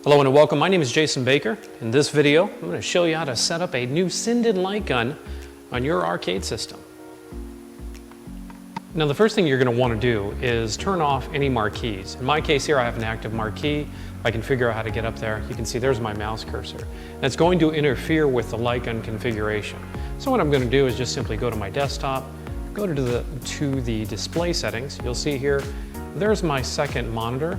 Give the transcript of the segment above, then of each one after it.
Hello and welcome. My name is Jason Baker. In this video, I'm going to show you how to set up a new Sinden light gun on your arcade system. Now the first thing you're going to want to do is turn off any marquees. In my case here, I have an active marquee. I can figure out how to get up there. You can see there's my mouse cursor. And it's going to interfere with the light gun configuration. So what I'm going to do is just simply go to my desktop, go to the display settings. You'll see here, there's my second monitor.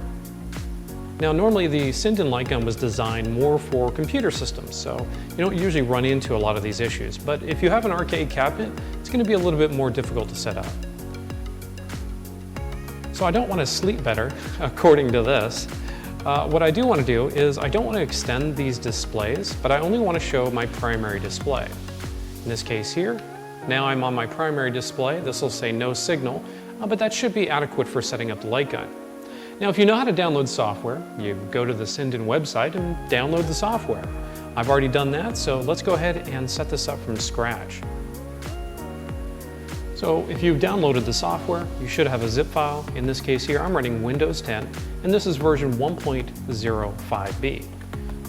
Now normally the Sinden light gun was designed more for computer systems, so you don't usually run into a lot of these issues. But if you have an arcade cabinet, it's going to be a little bit more difficult to set up. So I don't want to sleep better, according to this. What I do want to do is I don't want to extend these displays, but I only want to show my primary display. In this case here, now I'm on my primary display. This will say no signal, but that should be adequate for setting up the light gun. Now, if you know how to download software, you go to the Sinden website and download the software. I've already done that, so let's go ahead and set this up from scratch. So if you've downloaded the software, you should have a zip file. In this case here, I'm running Windows 10, and this is version 1.05b.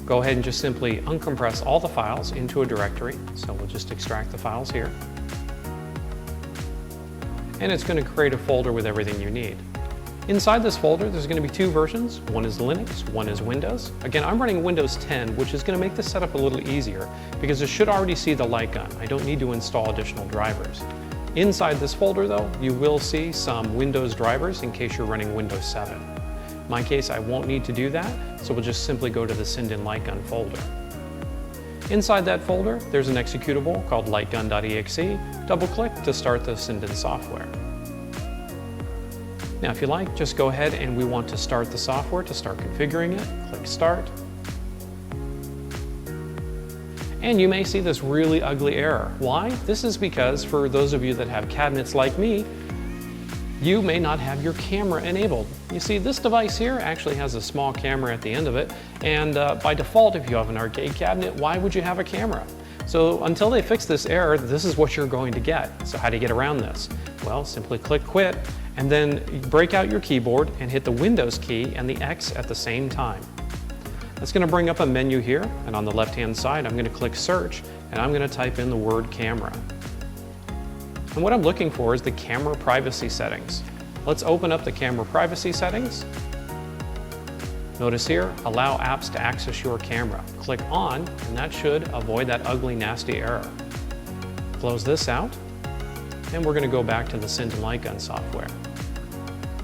Go ahead and just simply uncompress all the files into a directory. So we'll just extract the files here. And it's going to create a folder with everything you need. Inside this folder, there's going to be two versions. One is Linux, one is Windows. Again, I'm running Windows 10, which is going to make this setup a little easier because it should already see the light gun. I don't need to install additional drivers. Inside this folder, though, you will see some Windows drivers in case you're running Windows 7. In my case, I won't need to do that, so we'll just simply go to the Sinden light gun folder. Inside that folder, there's an executable called lightgun.exe. Double-click to start the Sinden software. Now, if you like, just go ahead and we want to start the software to start configuring it. Click Start. And you may see this really ugly error. Why? This is because for those of you that have cabinets like me, you may not have your camera enabled. You see, this device here actually has a small camera at the end of it, and by default, if you have an arcade cabinet, why would you have a camera? So until they fix this error, this is what you're going to get. So how do you get around this? Well, simply click Quit, and then break out your keyboard and hit the Windows key and the X at the same time. That's going to bring up a menu here, and on the left-hand side, I'm going to click Search, and I'm going to type in the word camera. And what I'm looking for is the camera privacy settings. Let's open up the camera privacy settings. Notice here, allow apps to access your camera. Click On, and that should avoid that ugly, nasty error. Close this out, and we're going to go back to the Sinden light gun software.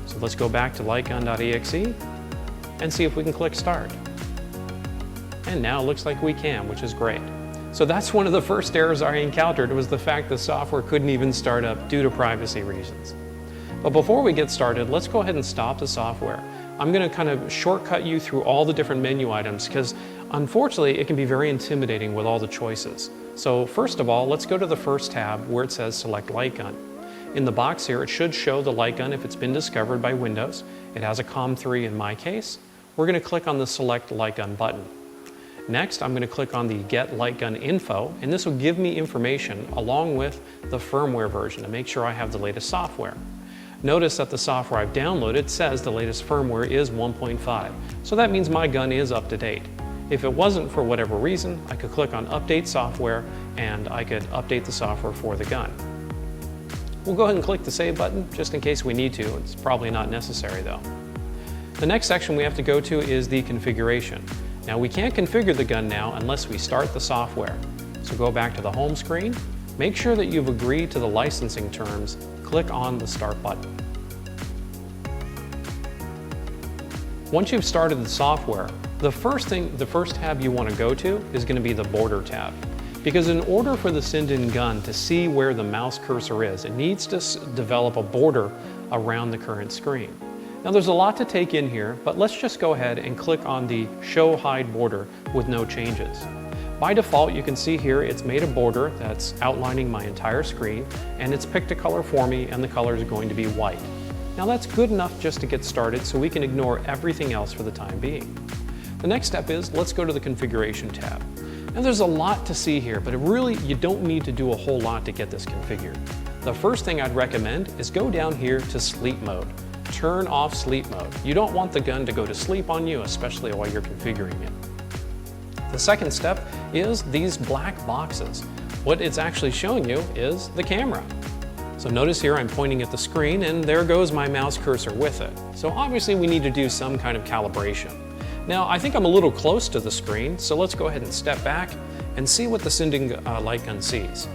So let's go back to lightgun.exe and see if we can click Start. And now it looks like we can, which is great. So that's one of the first errors I encountered, was the fact the software couldn't even start up due to privacy reasons. But before we get started, let's go ahead and stop the software. I'm going to kind of shortcut you through all the different menu items because unfortunately it can be very intimidating with all the choices. So first of all, let's go to the first tab where it says Select Light Gun. In the box here, it should show the light gun if it's been discovered by Windows. It has a COM3 in my case. We're going to click on the Select Light Gun button. Next, I'm going to click on the Get Light Gun Info, and this will give me information along with the firmware version to make sure I have the latest software. Notice that the software I've downloaded says the latest firmware is 1.5, so that means my gun is up to date. If it wasn't for whatever reason, I could click on Update Software and I could update the software for the gun. We'll go ahead and click the Save button just in case we need to. It's probably not necessary though. The next section we have to go to is the configuration. Now we can't configure the gun now unless we start the software. So go back to the home screen, make sure that you've agreed to the licensing terms, click on the Start button. Once you've started the software, the first tab you want to go to is going to be the Border tab. Because in order for the Sinden gun to see where the mouse cursor is, it needs to develop a border around the current screen. Now there's a lot to take in here, but let's just go ahead and click on the Show Hide Border with no changes. By default, you can see here it's made a border that's outlining my entire screen, and it's picked a color for me, and the color is going to be white. Now that's good enough just to get started, so we can ignore everything else for the time being. The next step is, let's go to the Configuration tab. Now there's a lot to see here, but you don't need to do a whole lot to get this configured. The first thing I'd recommend is go down here to Sleep Mode. turn off sleep mode. You don't want the gun to go to sleep on you, especially while you're configuring it. The second step is these black boxes. What it's actually showing you is the camera. So notice here I'm pointing at the screen and there goes my mouse cursor with it. So obviously we need to do some kind of calibration. Now I think I'm a little close to the screen, so let's go ahead and step back and see what the Sinden light gun sees.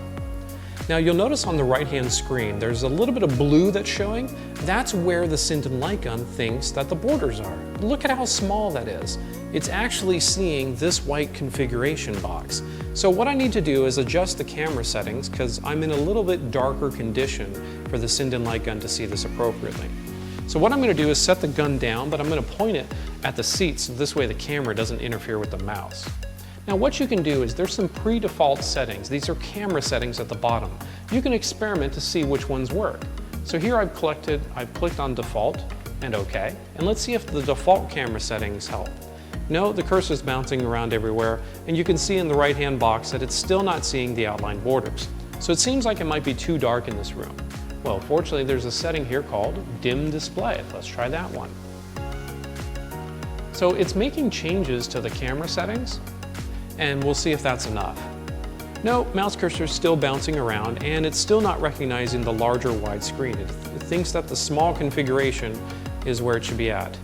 Now you'll notice on the right-hand screen there's a little bit of blue that's showing. That's where the Sinden light gun thinks that the borders are. Look at how small that is. It's actually seeing this white configuration box. So what I need to do is adjust the camera settings because I'm in a little bit darker condition for the Sinden light gun to see this appropriately. So what I'm going to do is set the gun down, but I'm going to point it at the seat so this way the camera doesn't interfere with the mouse. Now what you can do is there's some pre-default settings. These are camera settings at the bottom. You can experiment to see which ones work. So here I've clicked on default and OK, and let's see if the default camera settings help. No, the cursor's bouncing around everywhere, and you can see in the right-hand box that it's still not seeing the outline borders. So it seems like it might be too dark in this room. Well, fortunately there's a setting here called dim display. Let's try that one. So it's making changes to the camera settings, and we'll see if that's enough. No, mouse cursor is still bouncing around and it's still not recognizing the larger wide screen. It thinks that the small configuration is where it should be at.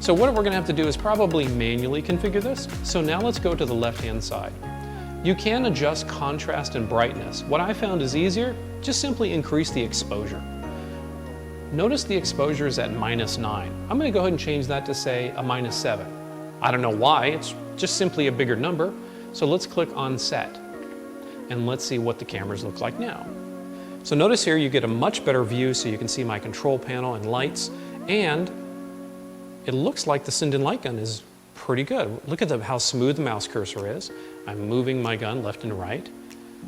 So what we're going to have to do is probably manually configure this. So now let's go to the left-hand side. You can adjust contrast and brightness. What I found is easier, just simply increase the exposure. Notice the exposure is at -9. I'm going to go ahead and change that to say a -7. I don't know why, it's just simply a bigger number. So let's click on set and let's see what the cameras look like now. So notice here you get a much better view so you can see my control panel and lights, and it looks like the Sinden light gun is pretty good. Look at how smooth the mouse cursor is. I'm moving my gun left and right.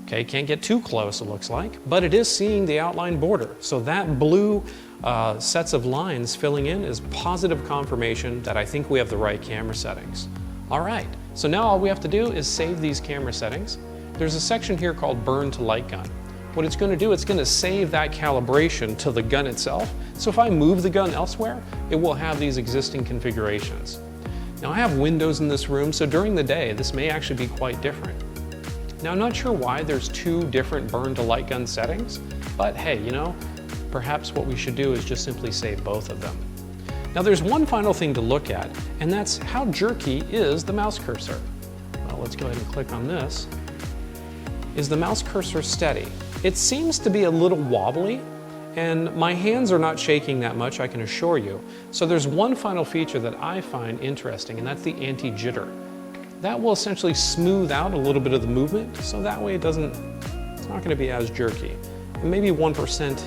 Okay, can't get too close it looks like, but it is seeing the outline border. So that blue sets of lines filling in is positive confirmation that I think we have the right camera settings. All right, so now all we have to do is save these camera settings. There's a section here called Burn to Light Gun. What it's going to do, it's going to save that calibration to the gun itself. So if I move the gun elsewhere, it will have these existing configurations. Now I have windows in this room, so during the day, this may actually be quite different. Now I'm not sure why there's two different Burn to Light Gun settings, but hey, you know, perhaps what we should do is just simply save both of them. Now there's one final thing to look at, and that's how jerky is the mouse cursor. Well, let's go ahead and click on this. Is the mouse cursor steady? It seems to be a little wobbly, and my hands are not shaking that much, I can assure you. So there's one final feature that I find interesting, and that's the anti-jitter. That will essentially smooth out a little bit of the movement, so that way it's not going to be as jerky. And maybe 1%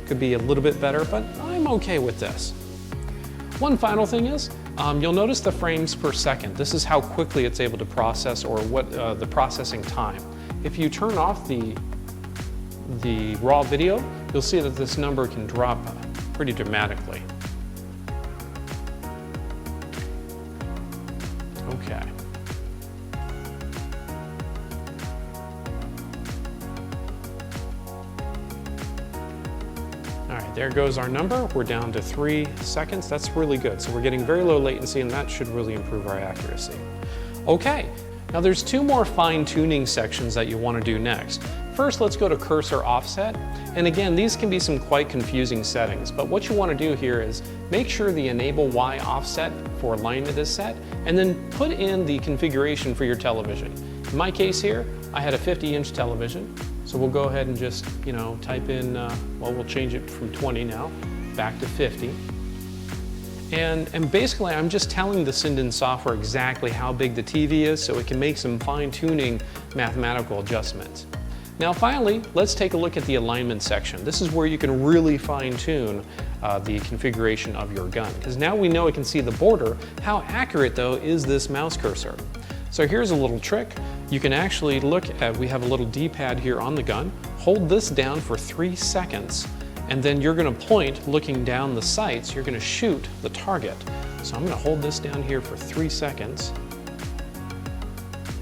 could be a little bit better, but I'm okay with this. One final thing is, you'll notice the frames per second. This is how quickly it's able to process, or what the processing time. If you turn off the raw video, you'll see that this number can drop pretty dramatically. Okay. All right, there goes our number. We're down to 3 seconds. That's really good. So we're getting very low latency, and that should really improve our accuracy. Okay, now there's 2 more fine-tuning sections that you want to do next. First, let's go to cursor offset. And again, these can be some quite confusing settings, but what you want to do here is make sure the enable Y offset for alignment is set, and then put in the configuration for your television. In my case here, I had a 50-inch television, so we'll go ahead and just, you know, type in, well, we'll change it from 20 now, back to 50. And basically, I'm just telling the Sinden software exactly how big the TV is so it can make some fine-tuning mathematical adjustments. Now finally, let's take a look at the alignment section. This is where you can really fine-tune the configuration of your gun, because now we know it can see the border. How accurate, though, is this mouse cursor? So here's a little trick. You can actually look at, we have a little D-pad here on the gun. Hold this down for 3 seconds, and then you're going to point looking down the sights. You're going to shoot the target. So I'm going to hold this down here for 3 seconds,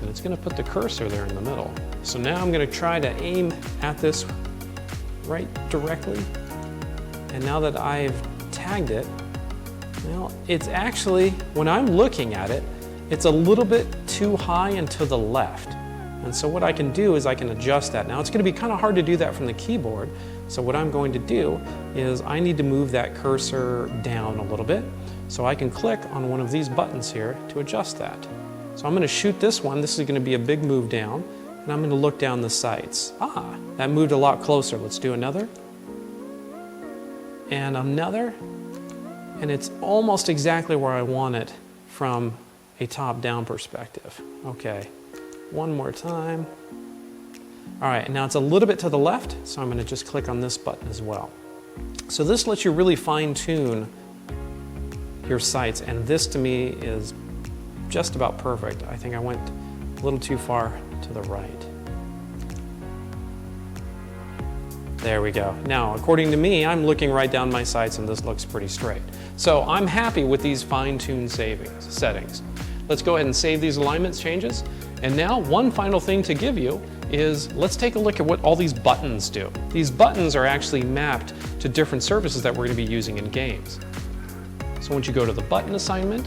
and it's going to put the cursor there in the middle. So now I'm going to try to aim at this right directly. And now that I've tagged it, well, it's actually, when I'm looking at it, it's a little bit too high and to the left. And so what I can do is I can adjust that. Now it's going to be kind of hard to do that from the keyboard. So what I'm going to do is I need to move that cursor down a little bit. So I can click on one of these buttons here to adjust that. So I'm going to shoot this one. This is going to be a big move down. And I'm going to look down the sights. Ah, that moved a lot closer. Let's do another. And another. And it's almost exactly where I want it from a top-down perspective. Okay, one more time. All right, now it's a little bit to the left, so I'm going to just click on this button as well. So this lets you really fine-tune your sights, and this to me is just about perfect. I think I went a little too far to the right. There we go. Now, according to me, I'm looking right down my sights and this looks pretty straight. So I'm happy with these fine-tuned settings. Let's go ahead and save these alignment changes. And now one final thing to give you is let's take a look at what all these buttons do. These buttons are actually mapped to different services that we're going to be using in games. So once you go to the button assignment,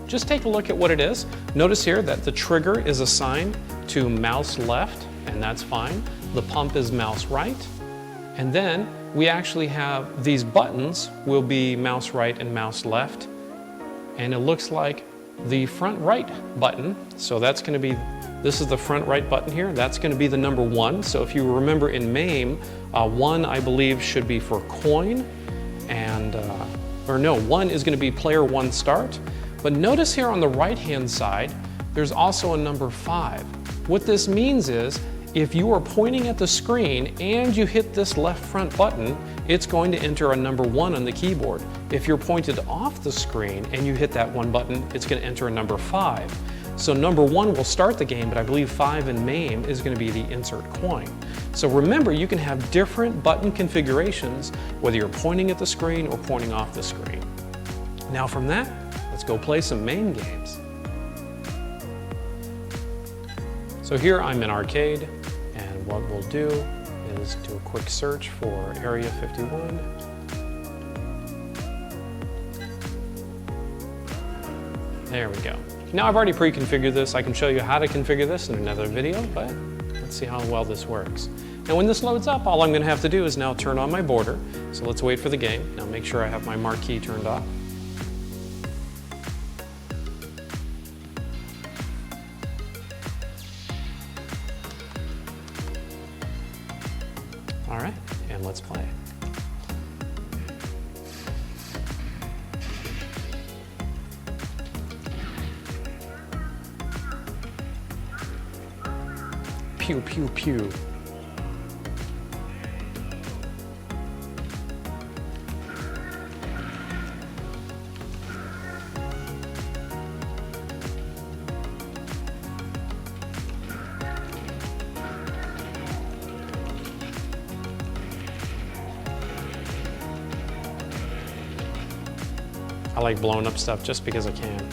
just take a look at what it is. Notice here that the trigger is assigned to mouse left, and that's fine. The pump is mouse right. And then we actually have these buttons will be mouse right and mouse left. And it looks like the front right button, so that's going to be, this is the front right button here, that's going to be the number 1. So if you remember in MAME, 1 I believe should be for coin, and, or no, 1 is going to be player 1 start. But notice here on the right hand side, there's also a number 5. What this means is, if you are pointing at the screen and you hit this left front button, it's going to enter a number 1 on the keyboard. If you're pointed off the screen and you hit that 1 button, it's going to enter a number 5. So number 1 will start the game, but I believe 5 in MAME is going to be the insert coin. So remember, you can have different button configurations, whether you're pointing at the screen or pointing off the screen. Now from that, let's go play some MAME games. So here I'm in Arcade, and what we'll do is do a quick search for Area 51. There we go. Now I've already pre-configured this. I can show you how to configure this in another video, but let's see how well this works. Now when this loads up, all I'm going to have to do is now turn on my border. So let's wait for the game. Now make sure I have my marquee turned off. All right, and let's play. Pew, pew, pew. I like blowing up stuff just because I can.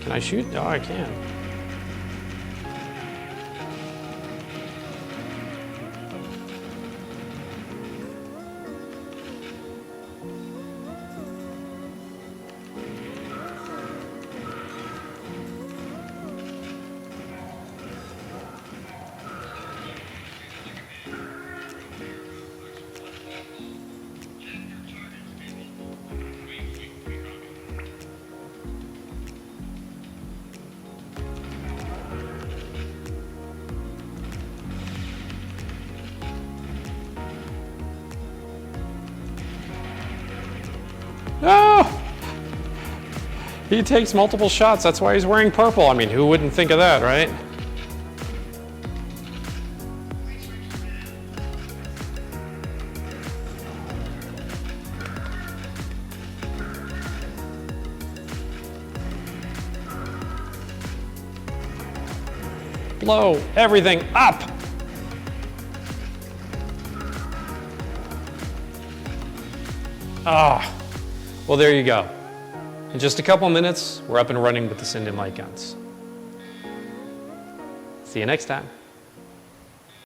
Can I shoot? Oh, I can. Oh! He takes multiple shots, that's why he's wearing purple. I mean, who wouldn't think of that, right? Blow everything up! Ah. Well, there you go. In just a couple minutes, we're up and running with the Sinden light guns. See you next time.